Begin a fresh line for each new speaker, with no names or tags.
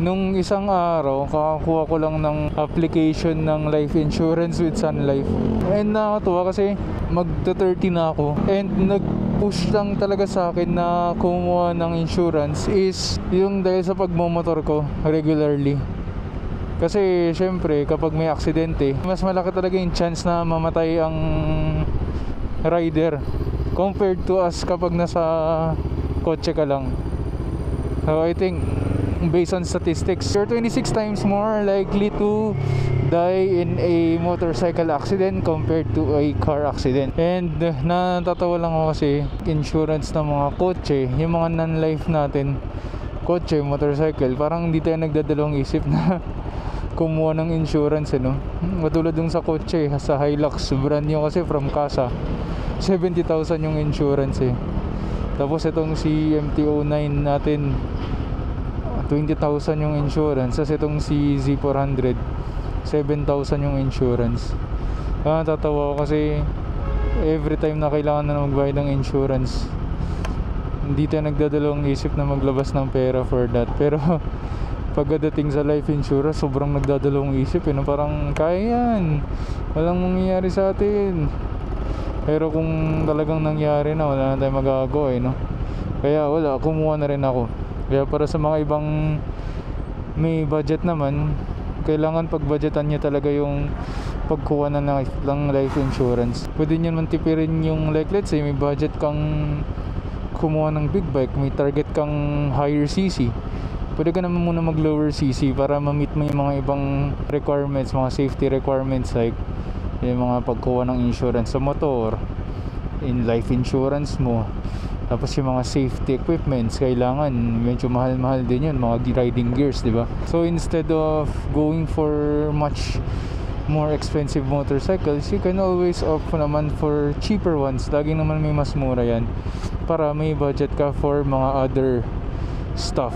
Nung isang araw, kakakuha ko lang ng application ng life insurance with Sun Life. And nakakatuwa kasi magta-30 na ako. And nag-push lang talaga sa akin na kumuha ng insurance is yung dahil sa pagmomotor ko regularly. Kasi syempre kapag may aksidente, mas malaki talaga yung chance na mamatay ang rider compared to us kapag nasa kotse ka lang. So I think based on statistics, you're 26 times more likely to die in a motorcycle accident compared to a car accident. And natatawa lang ako kasi insurance ng mga kotse, yung mga non-life natin, kotse, motorcycle, parang hindi tayo nagdadalawang isip na kumuha ng insurance, no? Matulad yung sa kotse, sa Hilux, brand new kasi from Casa, 70,000 yung insurance eh. Tapos itong si MT-09 natin, 20,000 yung insurance. Tapos itong si Z400, 7,000 yung insurance. Tatawa ko kasi every time na kailangan na magbayad ng insurance, hindi tayo nagdadalawang isip na maglabas ng pera for that. Pero pagdating sa life insurance, sobrang nagdadalawang isip eh, no? Parang kaya yan, walang mangyayari sa atin. Pero kung talagang nangyari na, wala na tayong magagawa eh, no? Kaya wala, kumuha na rin ako. Kaya para sa mga ibang may budget naman, kailangan pag-budgetan nyo talaga yung pagkuha na ng life insurance. Pwede nyo naman tipirin yung, like let's say may budget kang kumuha ng big bike, may target kang higher CC, pwede ka naman muna mag lower CC para ma-meet mo yung mga ibang requirements, mga safety requirements, like yung mga pagkuha ng insurance sa motor, in life insurance mo. Tapos yung mga safety equipments, kailangan medyo mahal-mahal din yun, mga riding gears, di ba? So instead of going for much more expensive motorcycles, you can always opt naman for cheaper ones. Lagi naman may mas mura yan para may budget ka for mga other stuff.